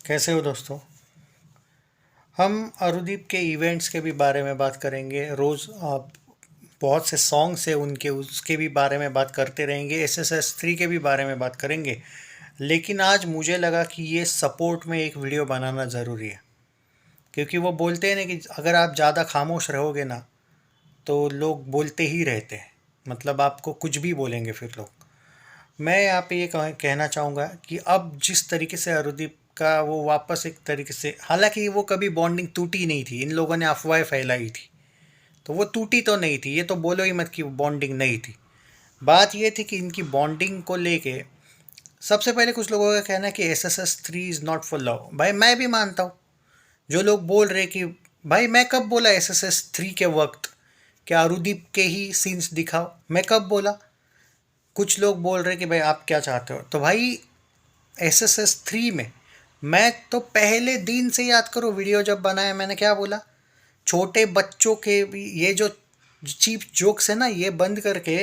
कैसे हो दोस्तों। हम अरुदीप के इवेंट्स के भी बारे में बात करेंगे। रोज़ आप बहुत से सॉन्ग्स है उनके, उसके भी बारे में बात करते रहेंगे। SSS3 के भी बारे में बात करेंगे। लेकिन आज मुझे लगा कि ये सपोर्ट में एक वीडियो बनाना ज़रूरी है, क्योंकि वो बोलते हैं ना कि अगर आप ज़्यादा खामोश रहोगे ना तो लोग बोलते ही रहते हैं। मतलब आपको कुछ भी बोलेंगे फिर लोग। मैं यहाँ पे ये कहना चाहूँगा कि अब जिस तरीके से अरुदीप का वो वापस एक तरीके से, हालांकि वो कभी बॉन्डिंग टूटी नहीं थी, इन लोगों ने अफवाहें फैलाई थी, तो वो टूटी तो नहीं थी। ये तो बोलो ही मत कि वो बॉन्डिंग नहीं थी। बात ये थी कि इनकी बॉन्डिंग को लेके सबसे पहले कुछ लोगों का कहना है कि SSS3 is not for love. भाई मैं भी मानता हूँ। जो लोग बोल रहे कि भाई मैं कब बोला SSS3 के वक्त क्या अरुदीप के ही सीन्स दिखाओ, मैं कब बोला। कुछ लोग बोल रहे कि भाई आप क्या चाहते हो, तो भाई SSS3 में मैं तो पहले दिन से याद करो वीडियो जब बनाया मैंने क्या बोला। छोटे बच्चों के भी ये जो चीप जोक्स है ना, ये बंद करके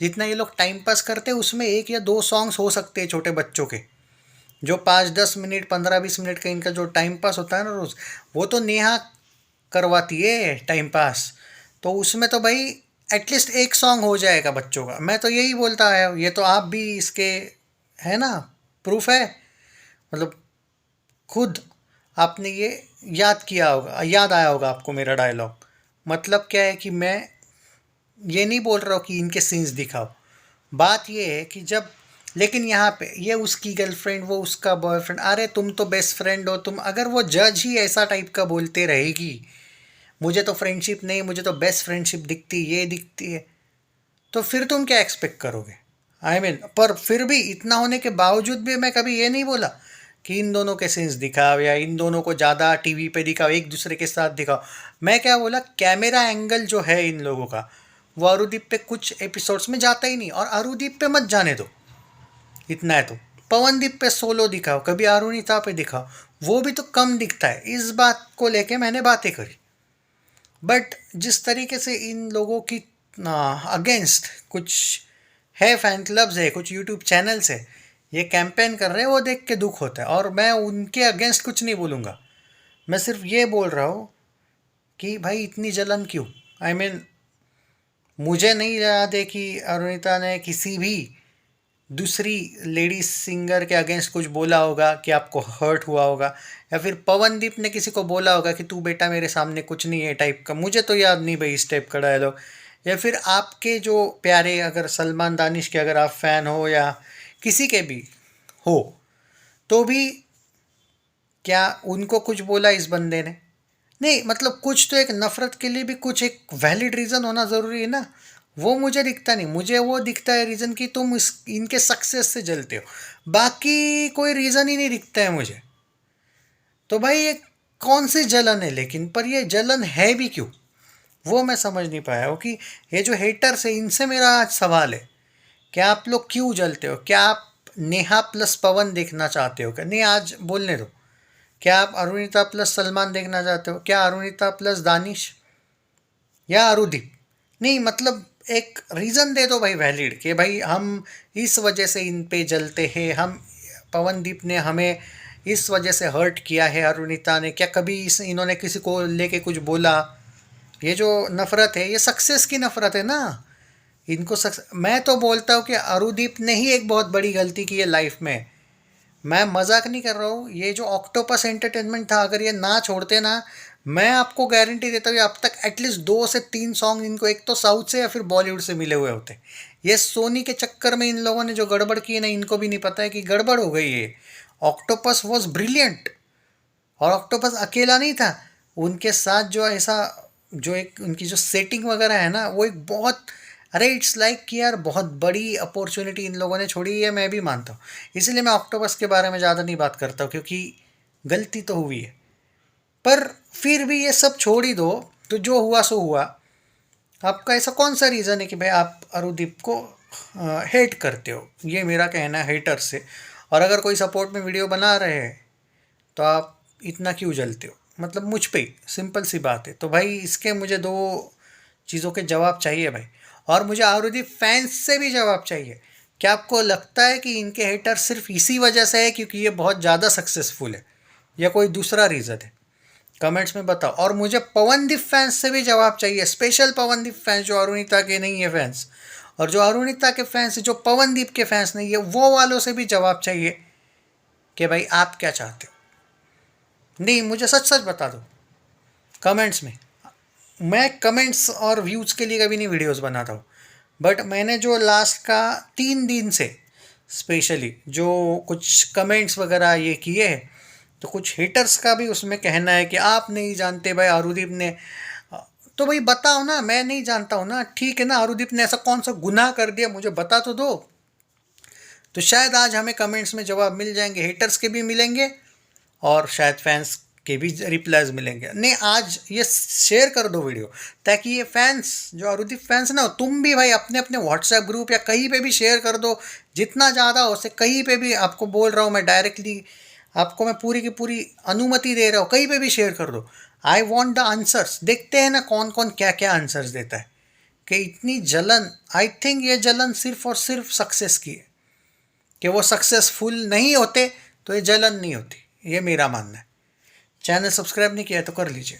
जितना ये लोग टाइम पास करते हैं उसमें एक या दो सॉन्ग्स हो सकते हैं छोटे बच्चों के। जो 5-10 मिनट 15-20 मिनट का इनका जो टाइम पास होता है ना रोज़, वो तो नेहा करवाती है टाइम पास। तो उसमें तो भाई एटलीस्ट एक सॉन्ग हो जाएगा बच्चों का। मैं तो यही बोलता आया हूँ, ये तो आप भी इसके है ना, प्रूफ है। मतलब खुद आपने ये याद किया होगा, याद आया होगा आपको मेरा डायलॉग। मतलब क्या है कि मैं ये नहीं बोल रहा हूँ कि इनके सीन्स दिखाओ। बात ये है कि जब, लेकिन यहाँ पे ये उसकी गर्लफ्रेंड वो उसका बॉयफ्रेंड, अरे तुम तो बेस्ट फ्रेंड हो। तुम अगर वो जज ही ऐसा टाइप का बोलते रहेगी, मुझे तो फ्रेंडशिप नहीं, मुझे तो बेस्ट फ्रेंडशिप दिखती, ये दिखती है, तो फिर तुम क्या एक्सपेक्ट करोगे। पर फिर भी इतना होने के बावजूद भी मैं कभी ये नहीं बोला कि इन दोनों के सीन्स दिखाओ या इन दोनों को ज़्यादा टीवी पे दिखाओ, एक दूसरे के साथ दिखाओ। मैं क्या बोला, कैमरा एंगल जो है इन लोगों का वो अरुदीप पे कुछ एपिसोड्स में जाता ही नहीं, और अरुदीप पे मत जाने दो। इतना है तो पवनदीप पे सोलो दिखाओ, कभी अरुणिता पे दिखाओ, वो भी तो कम दिखता है। इस बात को लेके मैंने बातें करी। बट जिस तरीके से इन लोगों की अगेंस्ट कुछ है, फैन क्लब्स है, कुछ यूट्यूब चैनल्स है, ये कैंपेन कर रहे हैं, वो देख के दुख होता है। और मैं उनके अगेंस्ट कुछ नहीं बोलूँगा। मैं सिर्फ ये बोल रहा हूँ कि भाई इतनी जलन क्यों। आई मीन मुझे नहीं याद है कि अरुणिता ने किसी भी दूसरी लेडी सिंगर के अगेंस्ट कुछ बोला होगा कि आपको हर्ट हुआ होगा, या फिर पवनदीप ने किसी को बोला होगा कि तू बेटा मेरे सामने कुछ नहीं है टाइप का। मुझे तो याद नहीं भाई इस टाइप का डायलॉग। या फिर आपके जो प्यारे, अगर सलमान दानिश के अगर आप फ़ैन हो या किसी के भी हो, तो भी क्या उनको कुछ बोला इस बंदे ने? नहीं, मतलब कुछ तो एक नफ़रत के लिए भी कुछ एक वैलिड रीज़न होना ज़रूरी है ना। वो मुझे दिखता नहीं। मुझे वो दिखता है रीज़न कि तुम इस इनके सक्सेस से जलते हो, बाकी कोई रीज़न ही नहीं दिखता है मुझे। तो भाई ये कौन सी जलन है, लेकिन पर ये जलन है भी क्यों, वो मैं समझ नहीं पाया हूँ। कि ये जो हेटर्स है इनसे मेरा आज सवाल है, क्या आप लोग क्यों जलते हो? क्या आप नेहा प्लस पवन देखना चाहते हो? क्या नहीं, आज बोलने दो। क्या आप अरुणिता प्लस सलमान देखना चाहते हो? क्या अरुणिता प्लस दानिश या अरुदीप? नहीं, मतलब एक रीज़न दे दो भाई वैलिड, कि भाई हम इस वजह से इन पे जलते हैं, हम पवनदीप ने हमें इस वजह से हर्ट किया है, अरुणिता ने क्या कभी इस इन्होंने किसी को लेके कुछ बोला? ये जो नफ़रत है ये सक्सेस की नफ़रत है ना। इनको मैं तो बोलता हूँ कि अरुदीप ने ही एक बहुत बड़ी गलती की है लाइफ में। मैं मजाक नहीं कर रहा हूँ। ये जो ऑक्टोपस एंटरटेनमेंट था, अगर ये ना छोड़ते ना, मैं आपको गारंटी देता हूँ अब तक एटलीस्ट 2 से 3 सॉन्ग इनको एक तो साउथ से या फिर बॉलीवुड से मिले हुए होते। ये सोनी के चक्कर में इन लोगों ने जो गड़बड़ की है ना, इनको भी नहीं पता है कि गड़बड़ हो गई है। ऑक्टोपस वॉज ब्रिलियंट, और ऑक्टोपस अकेला नहीं था। उनके साथ जो ऐसा, जो एक उनकी जो सेटिंग वगैरह है ना, वो एक बहुत, अरे इट्स लाइक कि यार बहुत बड़ी अपॉर्चुनिटी इन लोगों ने छोड़ी है, मैं भी मानता हूँ। इसलिए मैं ऑक्टोपस के बारे में ज़्यादा नहीं बात करता हूँ, क्योंकि गलती तो हुई है। पर फिर भी ये सब छोड़ ही दो, तो जो हुआ सो हुआ। आपका ऐसा कौन सा रीज़न है कि भाई आप अरुदीप को हेट करते हो? ये मेरा कहना है हेटर से। और अगर कोई सपोर्ट में वीडियो बना रहे हैं तो आप इतना क्यों जलते हो? मतलब मुझ पे ही सिंपल सी बात है। तो भाई इसके मुझे दो चीज़ों के जवाब चाहिए भाई। और मुझे अरुदीप फैंस से भी जवाब चाहिए। क्या आपको लगता है कि इनके हेटर सिर्फ इसी वजह से है क्योंकि ये बहुत ज़्यादा सक्सेसफुल है, या कोई दूसरा रीज़न है? कमेंट्स में बताओ। और मुझे पवनदीप फैंस से भी जवाब चाहिए, स्पेशल पवनदीप फैंस जो अरुणिता के नहीं है फैंस, और जो अरुणिता के फैंस जो पवनदीप के फैंस नहीं है, वो वालों से भी जवाब चाहिए कि भाई आप क्या चाहते हो। नहीं, मुझे सच सच बता दो कमेंट्स में। मैं कमेंट्स और व्यूज़ के लिए कभी नहीं वीडियोस बनाता हूँ, बट मैंने जो लास्ट का 3 दिन से स्पेशली जो कुछ कमेंट्स वगैरह ये किए हैं, तो कुछ हेटर्स का भी उसमें कहना है कि आप नहीं जानते भाई आरुदीप ने, तो भाई बताओ ना, मैं नहीं जानता हूँ ना, ठीक है ना, आरुदीप ने ऐसा कौन सा गुनाह कर दिया, मुझे बता तो दो। तो शायद आज हमें कमेंट्स में जवाब मिल जाएंगे, हेटर्स के भी मिलेंगे और शायद फैंस के भी रिप्लाईज मिलेंगे। नहीं, आज ये शेयर कर दो वीडियो, ताकि ये फैंस जो अरुदीप फैंस ना, तुम भी भाई अपने अपने व्हाट्सएप ग्रुप या कहीं पे भी शेयर कर दो, जितना ज़्यादा हो सके। कहीं पे भी, आपको बोल रहा हूँ मैं डायरेक्टली, आपको मैं पूरी की पूरी अनुमति दे रहा हूँ, कहीं पे भी शेयर कर दो। I want the answers. देखते हैं ना कौन कौन क्या क्या आंसर्स देता है। कि इतनी जलन, आई थिंक ये जलन सिर्फ और सिर्फ सक्सेस की है, कि वो सक्सेसफुल नहीं होते तो ये जलन नहीं होती, ये मेरा मानना है। चैनल सब्सक्राइब नहीं किया तो कर लीजिए।